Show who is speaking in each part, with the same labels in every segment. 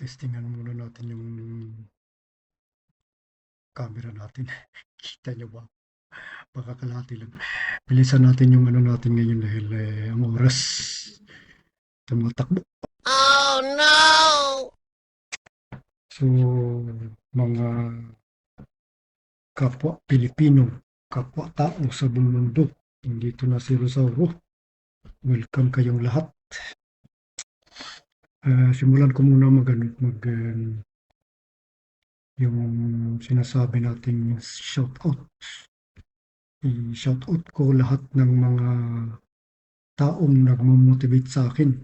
Speaker 1: Testingan muna natin yung camera natin. Kita nyo ba? Baka kalahati lang. Bilisan natin yung ano natin ngayon dahil ang oras tumatakbo.
Speaker 2: Oh no!
Speaker 1: So, mga kapwa Pilipino, kapwa tao sa buong mundo, dito na si Rosauro. Welcome kayong lahat. Simulan ko muna yung sinasabi nating shout out. I-shout out ko lahat ng mga taong nagmo-motivate sa akin.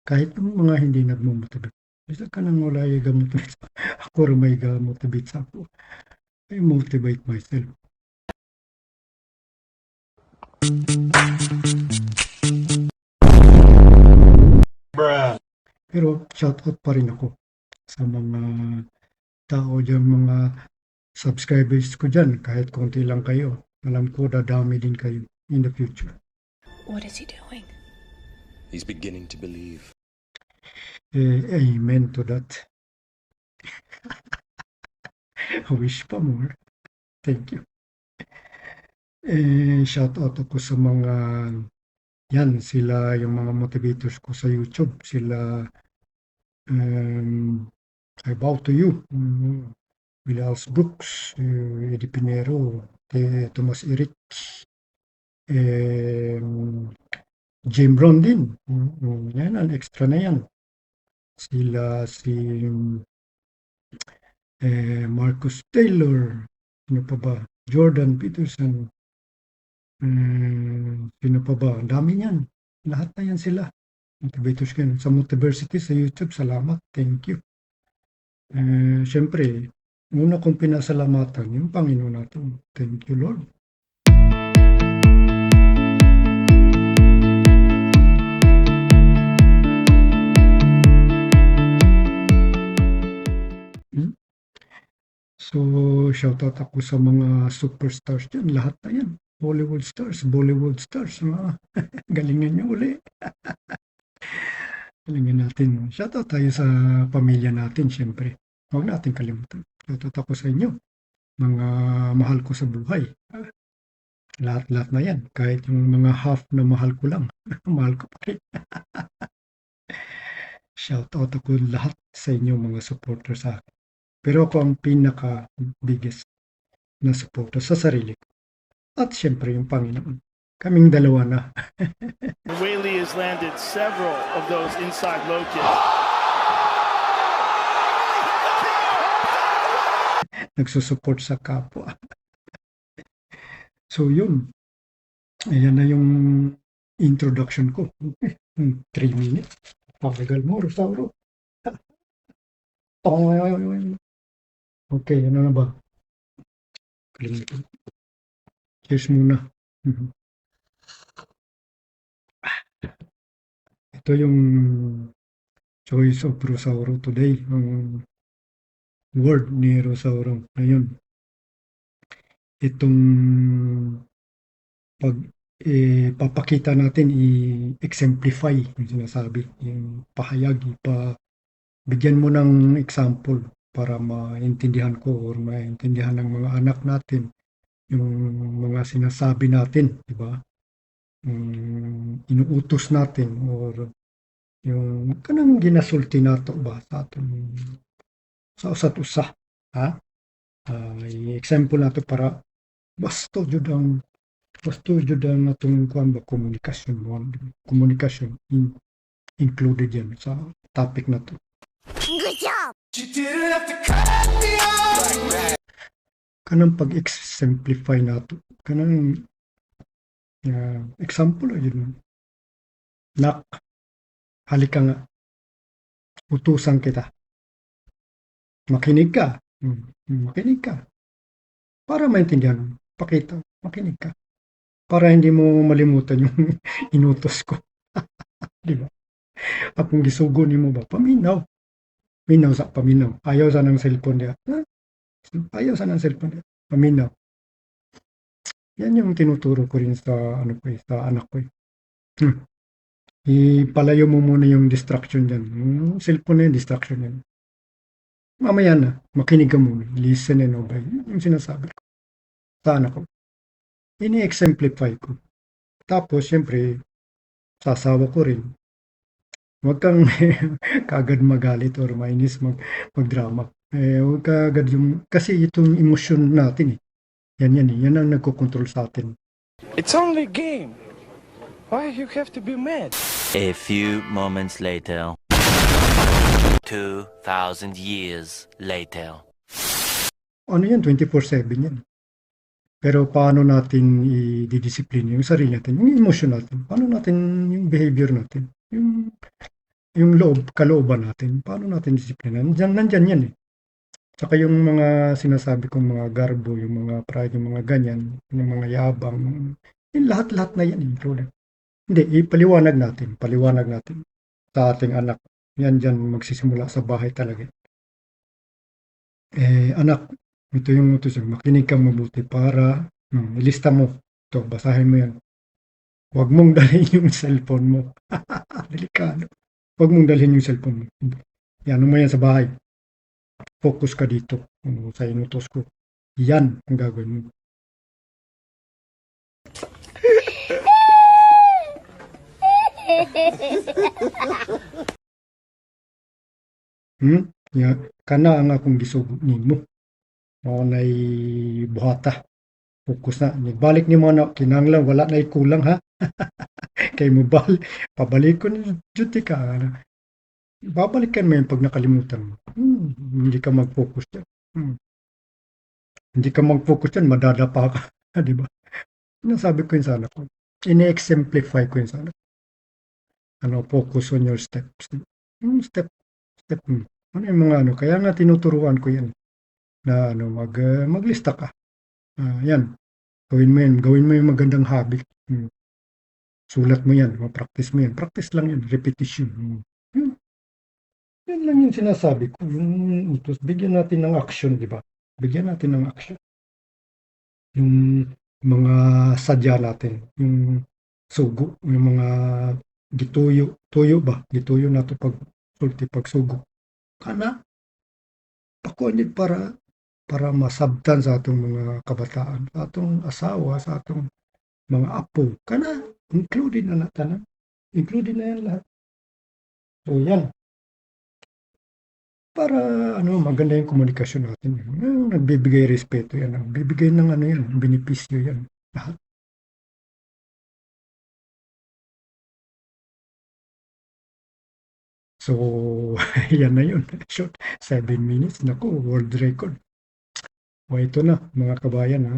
Speaker 1: Kahit yung mga hindi nagmo-motivate. Isa ka nang wala yung motivate sa ako rin may motivate sa ako. I motivate myself. Pero shout out pa rin ako sa mga tao dyan, mga subscribers ko dyan. Kahit konti lang kayo. Alam ko dadami din kayo in the future.
Speaker 3: What is he doing?
Speaker 4: He's beginning to believe.
Speaker 1: Amen to that. I wish pa more. Thank you. Shout out ako sa mga yan, sila yung mga motivators ko sa YouTube. Sila I bow to you. Williams Brooks, Eddie Pinero, Thomas Eric, Jim Brown din. Yan, ang extra na yan. Sila si Marcus Taylor, sino pa ba? Jordan Peterson, sino pa ba? Ang dami yan. Lahat na yan sila. Motivators ko yan. Sa Motiversity sa YouTube, salamat. Thank you. Siyempre, una kong pinasalamatan yung Panginoon natin. Thank you, Lord. So, shoutout ako sa mga superstars dyan. Lahat na yan. Bollywood stars. Galingan nyo uli. Galingan natin. Shoutout tayo sa pamilya natin, syempre. Huwag natin kalimutan. Shoutout ako sa inyo. Mga mahal ko sa buhay. Lahat-lahat na yan. Kahit yung mga half na mahal ko lang. Mahal ko pa rin. Shoutout ako lahat sa inyo mga supporter sa akin. Pero ako ang pinaka-biggest na supporter sa sarili ko. At syempre yung Panginoon. Kaming dalawa na.
Speaker 5: Whaley has landed several of those inside low kicks.
Speaker 1: Nagsusupport sa kapwa. So yun. Ayan na yung introduction ko. 3 minutes. Pagagal mo, Rosauro. Okay, ano na ba? Kalimutan. Cheers muna. Ito yung choice of Rosauro today. Ang word ni Rosauro. Ngayon. Itong papakita natin, i-exemplify yung sinasabi. Yung pahayag, bigyan mo ng example para maintindihan ko or maintindihan ng mga anak natin yung mga sinasabi natin, di ba? Inuutos natin or yung kanang ginasulti nato ba sa atin sa usat usa, ha? I-example nato para basto jud ang atong kuan ba communication included yan sa topic na to.
Speaker 2: Good job!
Speaker 1: Kanang pag-exemplify nato, kanang example yun. Nak, halika nga, utusan kita. Makinig ka. Makinig ka. Para maintindihan, pakita, makinig ka. Para hindi mo malimutan yung inutos ko. Di ba? Akong gisugo ni mo ba? Paminaw. Minaw sa paminaw. Ayaw sa ng cellphone niya. Ayaw sa ng cellphone niya. Paminaw. Yan yung tinuturo ko rin sa sa anak ko. Ipalayo mo muna yung distraction dyan. Yung cellphone na yung distraction yan. mamaya na, makinig ka muna, listen and obey. Yung sinasabi ko sa anak ko. Ini-exemplify ko. Tapos, syempre, sasawa ko rin. Huwag kang kagad magalit or mainis, magdrama. Huwag ka agad yung, kasi itong emosyon natin eh. Yan ang nagkocontrol sa atin.
Speaker 6: It's only a game. Why you have to be mad?
Speaker 7: A few moments later. 2,000 years later.
Speaker 1: Ano yan, 24/7 yan. Pero paano natin i-discipline yung sarili natin, yung emosyon natin, paano natin yung behavior natin, yung kalooban natin, paano natin disiplinan, nandyan yan eh. Saka yung mga sinasabi kong mga garbo, yung mga pride, yung mga ganyan, yung mga yabang, yung lahat-lahat na yan included. Hindi, paliwanag natin sa ating anak. Yan dyan magsisimula sa bahay talaga. Anak, ito yung utos, makinig kang mabuti para ilista mo. Ito, basahin mo yan. Huwag mong dalhin yung cellphone mo. Delikado. Huwag mong dalhin yung cellphone mo. Yan mo yan sa bahay. Focus ka dito sa inutos ko. Yan ang gagawin mo. Ya, kana ang akong gisugo nimo. Mao nay buhata. Fokus na. Balik ni mo na kinahanglan wala na kulang ha. Kay mo pabalik ko na duty ka. Babalikan mo yan pag nakalimutan mo. Hindi ka mag-focus dyan. Hindi ka mag-focus dyan, madadapa ka. Di ba? Nasabi ko yun sa anak ko. Ini-exemplify ko yun sa anak ko. Focus on your steps. Yung step mo. Ano yung mga kaya nga tinuturuan ko yan. Na maglista ka. Yan. Gawin mo yung magandang habit. Sulat mo yan. Practice mo yan. Practice lang yan. Repetition. Yan lang yung sinasabi ko. Yung utos. Bigyan natin ng action, di ba? Bigyan natin ng action. Yung mga sadya natin. Yung sugo. Yung mga gituyo. Tuyo ba? Gituyo na ito pag sugo. Kana? Pakuan yun para masabtan sa atong mga kabataan, sa atong asawa, sa atong mga apo. Kana? Included na natin. Included na yan lahat. So yan. Para maganda yung komunikasyon natin. Nagbibigay respeto yan. Nagbibigay ng yan, benepisyo yan. Lahat. So, yan na yun. Short, 7 minutes. Naku, world record. O ito na, mga kabayan ha.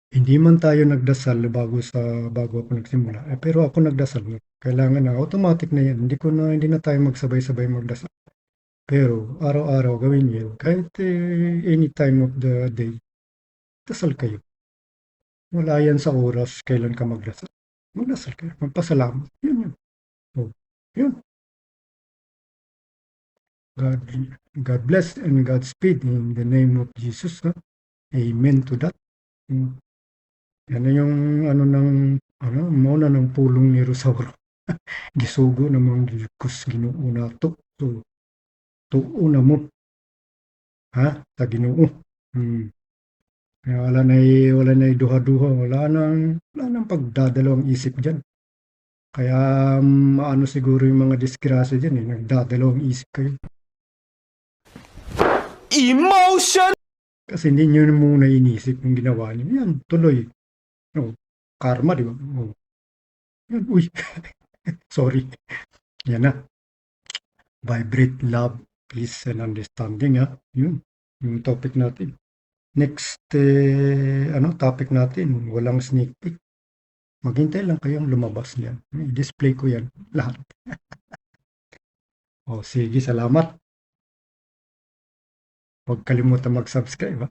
Speaker 1: Hindi man tayo nagdasal bago ako nagsimula. Pero ako nagdasal. Kailangan na, automatic na yan. Hindi na tayo magsabay-sabay magdasal. Pero araw-araw gawin yan. Kahit any time of the day, dasal kayo. Wala yan sa oras kailan ka magdasal. Magdasal kayo. Magpasalamat. Yun. So, yun. God bless and Godspeed in the name of Jesus. Ha? Amen to that. Yan na yung muna ng pulong ni Rosauro. Gisugo namang Diyos Ginoo nato. So, tuuna mo. Ha? Sa Ginoo. Wala na duha-duha. Wala nang pagdadalawang isip dyan. Kaya maano siguro yung mga disgrasya dyan. Nagdadalawang isip kayo.
Speaker 6: Emotion!
Speaker 1: Kasi hindi nyo muna inisip yung ginawa nyo. Yan, tuloy. Karma, di ba? Yan, uy. Sorry. Yan na. Vibrate love, peace, and understanding. Ha? Yun. Yung topic natin. Next, topic natin. Walang sneak peek. Maghintay lang kayong lumabas niyan. I-display ko yan. Lahat. Sige, salamat. Huwag kalimutan mag-subscribe. Ha?